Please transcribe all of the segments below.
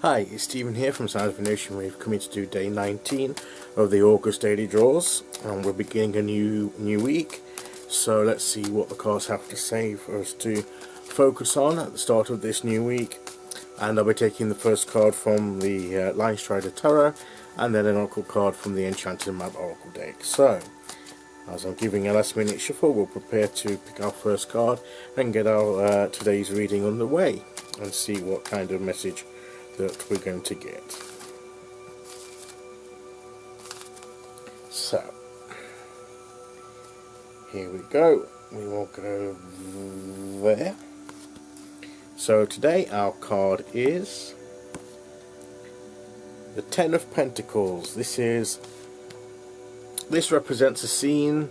Hi, it's Stephen here from Sounds of a Nation. We've come in to do day 19 of the August daily draws, and we're beginning a new week. So let's see what the cards have to say for us to focus on at the start of this new week. And I'll be taking the first card from the Linestrider Tarot, and then an Oracle card from the Enchanted Map Oracle deck. So, as I'm giving a last minute shuffle, we'll prepare to pick our first card and get our today's reading underway and see what kind of message that we're going to get. So, here we go. We will go there. So today our card is the Ten of Pentacles. This represents a scene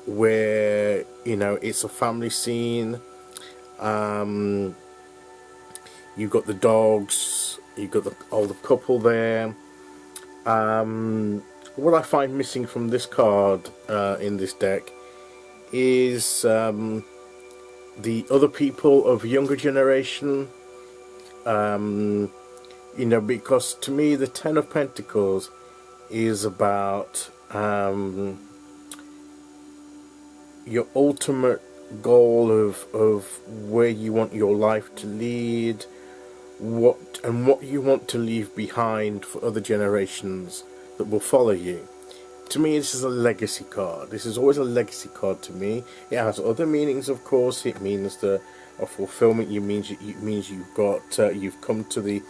where, you know, it's a family scene. You've got the dogs, you've got the older couple there. What I find missing from this card in this deck is the other people of younger generation. You know, because to me the Ten of Pentacles is about your ultimate goal of where you want your life to lead, what you want to leave behind for other generations that will follow you. To me, this is a legacy card. This is always a legacy card to me. It has other meanings, of course. It means a fulfillment. It means you've come to the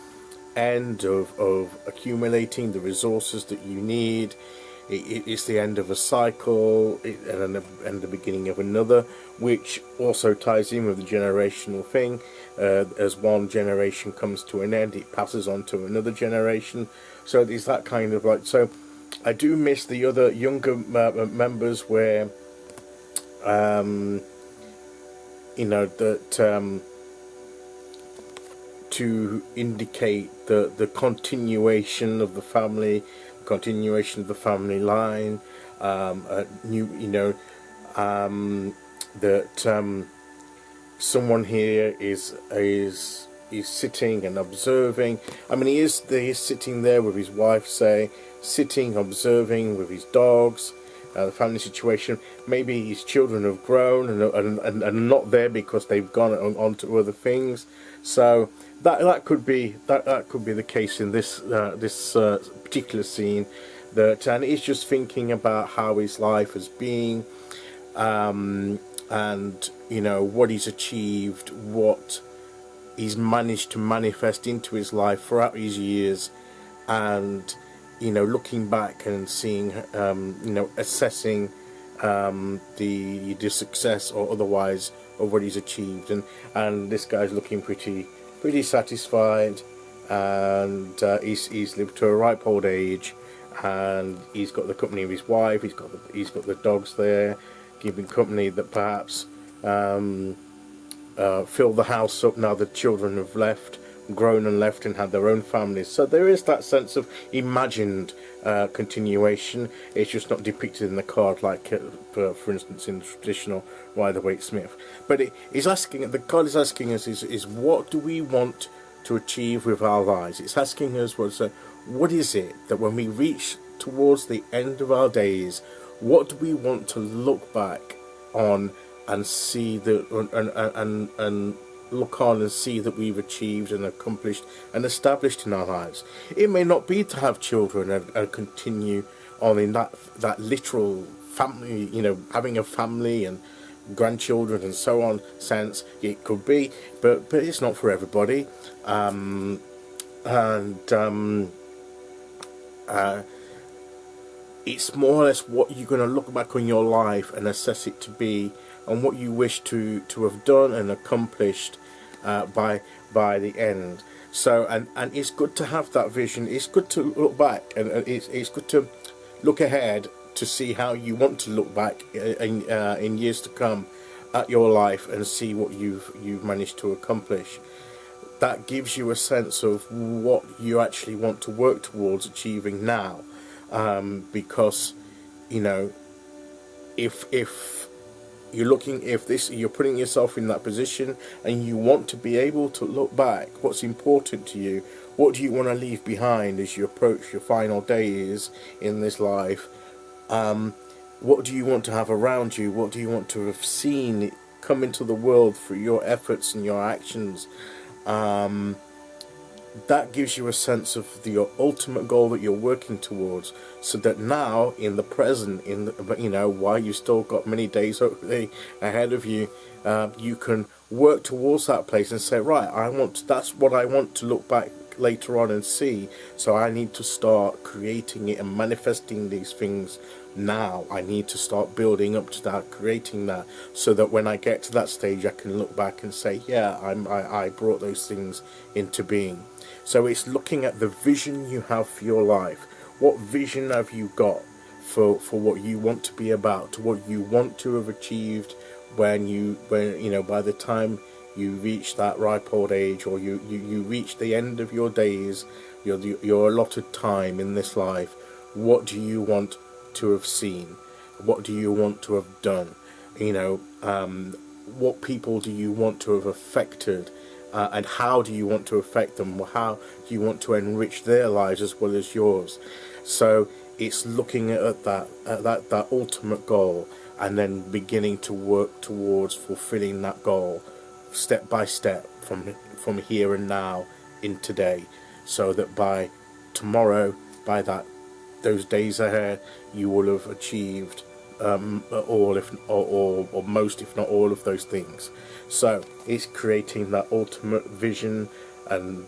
end of accumulating the resources that you need. It's the end of a cycle and the beginning of another, which also ties in with the generational thing. As one generation comes to an end, it passes on to another generation. So there's that kind of like. So I do miss the other younger members where, you know, that to indicate the continuation of the family. Continuation of the family line, that someone here is sitting and observing. I mean, he is sitting there with his wife, say, sitting, observing with his dogs, the family situation. Maybe his children have grown and not there because they've gone on to other things. So that could be the case in this particular scene. And he's just thinking about how his life has been, and you know what he's achieved, what he's managed to manifest into his life throughout his years, and you know, looking back and seeing, you know, assessing the success or otherwise of what he's achieved, and this guy's looking pretty satisfied, and he's lived to a ripe old age, and he's got the company of his wife. He's got the dogs there, giving company that perhaps fill the house up now the children have grown and left and had their own families. So there is that sense of imagined continuation. It's just not depicted in the card like for instance in the traditional Rider-Waite-Smith. But the card is asking us is what do we want to achieve with our lives? It's asking us what is it that when we reach towards the end of our days, what do we want to look back on and see and look on and see that we've achieved and accomplished and established in our lives? It may not be to have children and continue on in that literal family, you know, having a family and grandchildren and so on sense. It could be, but it's not for everybody. It's more or less what you're going to look back on your life and assess it to be, and what you wish to have done and accomplished by the end. So and it's good to have that vision. It's good to look back, and it's good to look ahead to see how you want to look back in years to come at your life and see what you've managed to accomplish. That gives you a sense of what you actually want to work towards achieving now, because you know, if you're looking, if this, you're putting yourself in that position and you want to be able to look back, what's important to you, what do you want to leave behind as you approach your final days in this life. What do you want to have around you? What do you want to have seen come into the world through your efforts and your actions? That gives you a sense of your ultimate goal that you're working towards, so that now in the present, while you still got many days ahead of you, you can work towards that place and say, right, that's what I want to look back later on and see, so I need to start creating it and manifesting these things now. I need to start building up to that, creating that, so that when I get to that stage I can look back and say, yeah, I brought those things into being. So it's looking at the vision you have for your life. What vision have you got for what you want to be about, to what you want to have achieved when by the time you reach that ripe old age, or you reach the end of your days, your allotted time in this life. What do you want to have seen? What do you want to have done? What people do you want to have affected? And how do you want to affect them? How do you want to enrich their lives as well as yours? So it's looking at that ultimate goal, and then beginning to work towards fulfilling that goal step by step from here and now in today, so that by tomorrow, by those days ahead, you will have achieved all, or most, if not all, of those things. So it's creating that ultimate vision and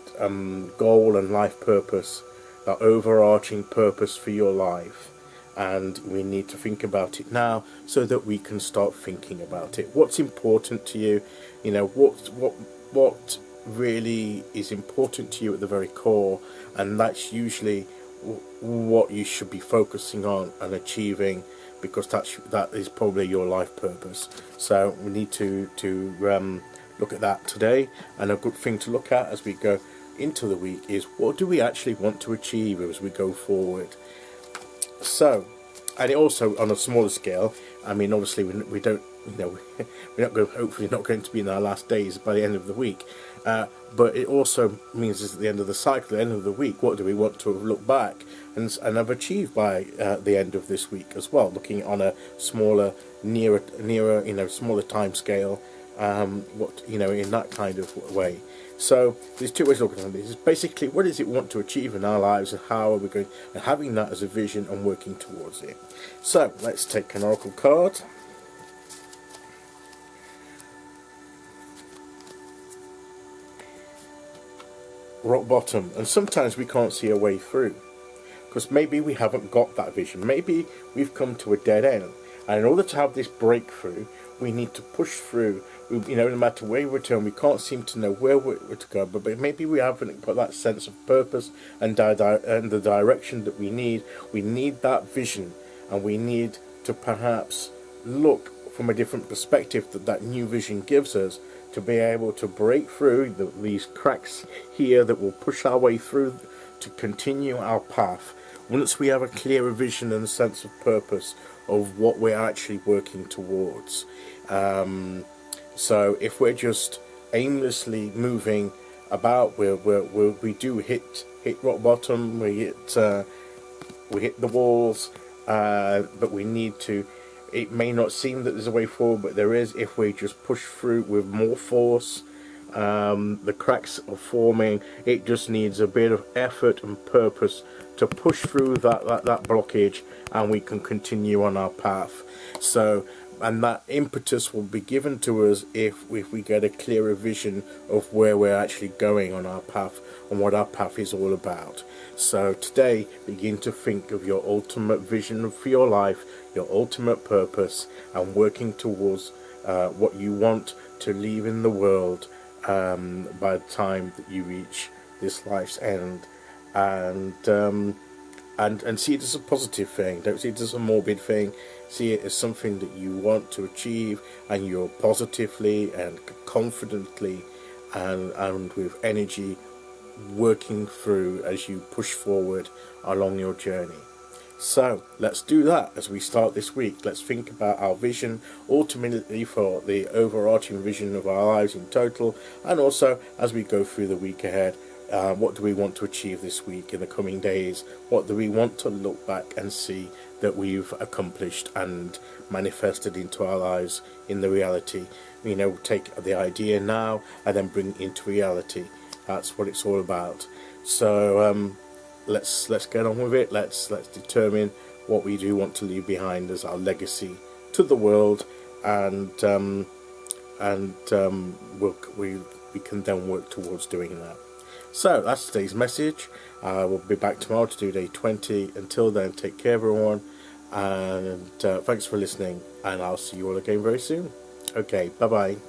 goal and life purpose, that overarching purpose for your life. And we need to think about it now, so that we can start thinking about it. What's important to you? What really is important to you at the very core, and that's usually what you should be focusing on and achieving, because that is probably your life purpose. So we need to look at that today. And a good thing to look at as we go into the week is, what do we actually want to achieve as we go forward? So, and it also on a smaller scale, I mean, obviously we don't, we're not going, hopefully not going to be in our last days by the end of the week, but it also means at the end of the cycle, the end of the week, what do we want to look back and have achieved by the end of this week as well, looking on a smaller, nearer, smaller time scale, in that kind of way. So there's two ways of looking at this. It's basically, what is it we want to achieve in our lives, and how are we going, and having that as a vision and working towards it. So let's take an oracle card. Rock bottom. And sometimes we can't see a way through, because maybe we haven't got that vision. Maybe we've come to a dead end, and in order to have this breakthrough, we need to push through. No matter where we return, we can't seem to know where we're to go, but maybe we haven't got that sense of purpose and the direction that we need. We need that vision, and we need to perhaps look from a different perspective that new vision gives us, to be able to break through these cracks here that will push our way through to continue our path. Once we have a clearer vision and sense of purpose of what we're actually working towards. So if we're just aimlessly moving about, we do hit rock bottom, we hit the walls, but we need to. It may not seem that there's a way forward, but there is, if we just push through with more force. The cracks are forming. It just needs a bit of effort and purpose to push through that blockage, and we can continue on our path. So, and that impetus will be given to us if we get a clearer vision of where we're actually going on our path and what our path is all about. So today, begin to think of your ultimate vision for your life, your ultimate purpose, and working towards what you want to leave in the world by the time that you reach this life's end. And see it as a positive thing. Don't see it as a morbid thing. See it as something that you want to achieve, and you're positively and confidently and with energy working through as you push forward along your journey. So let's do that as we start this week. Let's think about our vision, ultimately for the overarching vision of our lives in total, and also as we go through the week ahead, what do we want to achieve this week in the coming days? What do we want to look back and see that we've accomplished and manifested into our lives in the reality? You know, take the idea now and then bring it into reality. That's what it's all about. So let's get on with it. Let's determine what we do want to leave behind as our legacy to the world, and we can then work towards doing that. So that's today's message. We'll be back tomorrow to do day 20. Until then, take care, everyone, and thanks for listening, and I'll see you all again very soon. Okay, bye bye.